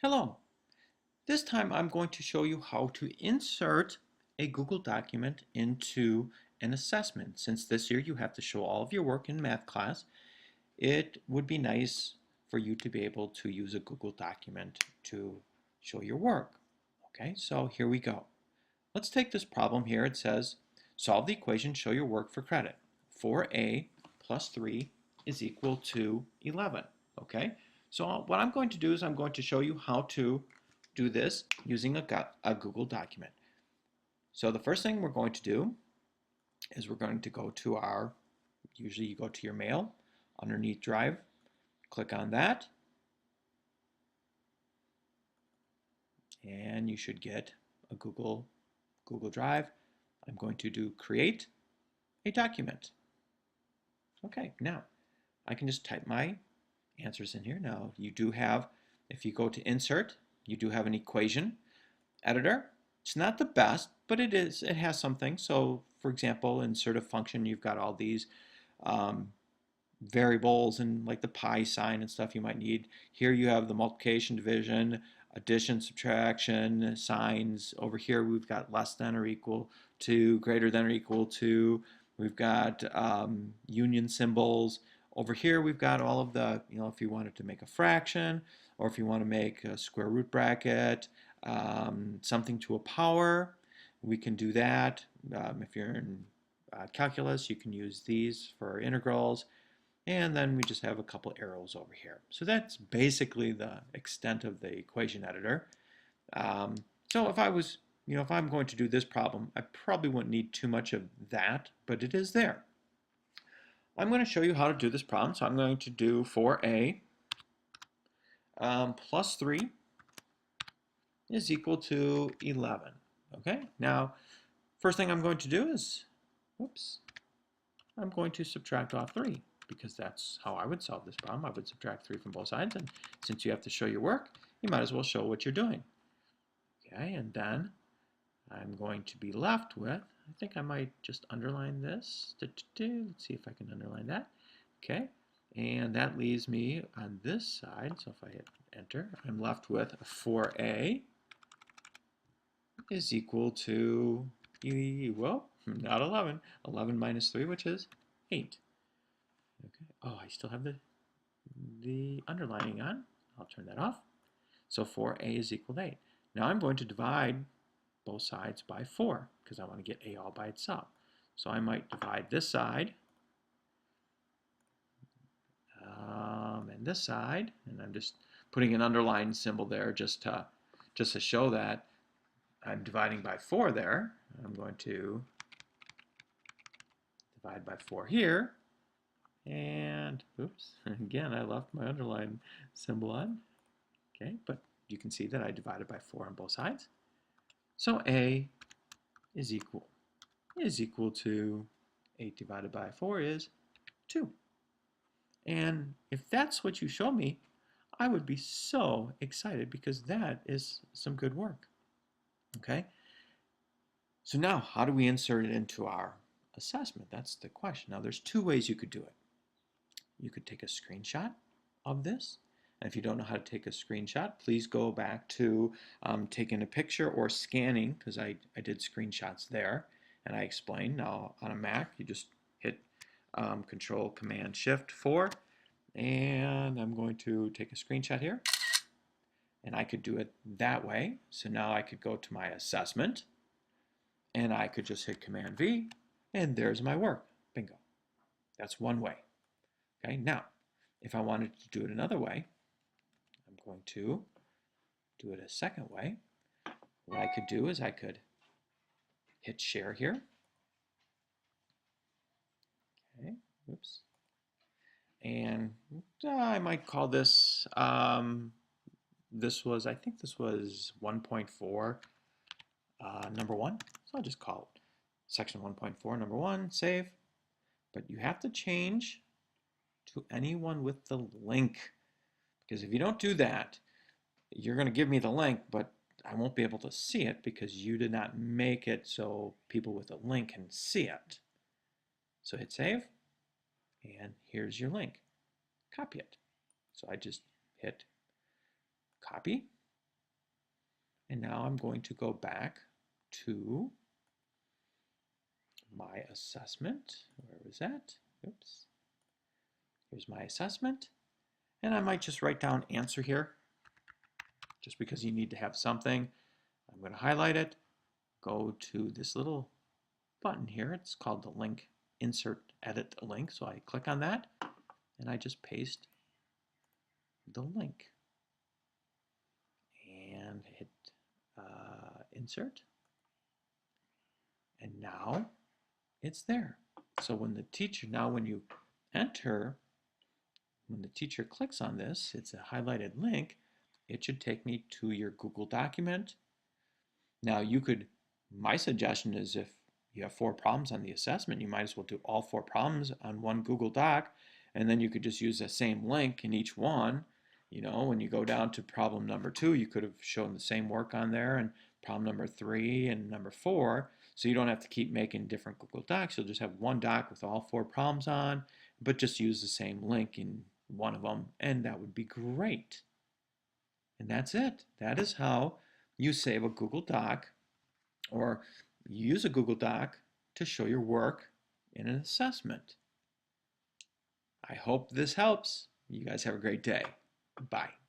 Hello. This time I'm going to show you how to insert a Google document into an assessment. Since this year you have to show all of your work in math class, it would be nice for you to be able to use a Google document to show your work. Okay, so here we go. Let's take this problem here. It says, solve the equation, show your work for credit. 4a plus 3 is equal to 11. Okay, so what I'm going to do is I'm going to show you how to do this using a Google document. So the first thing we're going to do is we're going to go to usually you go to your mail, underneath Drive, click on that, and you should get a Google Drive. I'm going to do create a document. Okay, now I can just type my answers in here. Now you do have, if you go to insert, you do have an equation editor. It's not the best, but it has something. So for example, insert a function, you've got all these variables and like the pi sign and stuff you might need. Here you have the multiplication, division, addition, subtraction, signs. Over here we've got less than or equal to, greater than or equal to. We've got union symbols. Over here we've got all of the, if you wanted to make a fraction, or if you want to make a square root bracket, something to a power, we can do that. If you're in calculus, you can use these for integrals. And then we just have a couple arrows over here. So that's basically the extent of the equation editor. So if I was, if I'm going to do this problem, I probably wouldn't need too much of that, but it is there. I'm going to show you how to do this problem. So I'm going to do 4a plus 3 is equal to 11. Okay, now first thing I'm going to do is, I'm going to subtract off 3, because that's how I would solve this problem. I would subtract 3 from both sides, and since you have to show your work, you might as well show what you're doing. Okay, and then I'm going to be left with, I think I might just underline this. Let's see if I can underline that. Okay, and that leaves me on this side, so if I hit enter, I'm left with 4a is equal to, well, not 11. 11 minus 3, which is 8. Okay. Oh, I still have the underlining on. I'll turn that off. So 4a is equal to 8. Now I'm going to divide both sides by 4 because I want to get a all by itself. So I might divide this side and this side, and I'm just putting an underlined symbol there just to show that I'm dividing by 4 there. I'm going to divide by 4 here. And, oops, again, I left my underline symbol on. Okay, but you can see that I divided by 4 on both sides. So a is equal to 8 divided by 4 is 2. And if that's what you show me, I would be so excited because that is some good work. Okay, so now how do we insert it into our assessment? That's the question. Now there's 2 ways you could do it. You could take a screenshot of this. And if you don't know how to take a screenshot, please go back to taking a picture or scanning, because I did screenshots there, and I explained. Now on a Mac, you just hit Control Command Shift 4, and I'm going to take a screenshot here. And I could do it that way. So now I could go to my assessment, and I could just hit Command V, and there's my work. Bingo. That's one way. Okay, now, if I wanted to do it another way, I'm going to do it a second way. What I could do is I could hit share here. Okay, oops. And I might call this, I think this was 1.4, number 1. So I'll just call it section 1.4, number 1, save. But you have to change to anyone with the link, because if you don't do that, you're going to give me the link, but I won't be able to see it because you did not make it so people with a link can see it. So hit save, and here's your link. Copy it. So I just hit copy, And now I'm going to go back to my assessment. Where was that? Oops. Here's my assessment. And I might just write down answer here, just because you need to have something. I'm going to highlight it, go to this little button here. It's called the link, insert, edit a link. So I click on that, and I just paste the link. And hit insert. And now it's there. So when the teacher, now when you enter, when the teacher clicks on this, it's a highlighted link, it should take me to your Google document. Now you could, my suggestion is if you have 4 problems on the assessment, you might as well do all 4 problems on one Google Doc, and then you could just use the same link in each one. You know, when you go down to problem number 2, you could have shown the same work on there, and problem number 3 and number 4, so you don't have to keep making different Google Docs. You'll just have one doc with all 4 problems on, but just use the same link in one of them, and that would be great. And that's it. That is how you save a Google Doc, or use a Google Doc to show your work in an assessment. I hope this helps. You guys have a great day. Bye.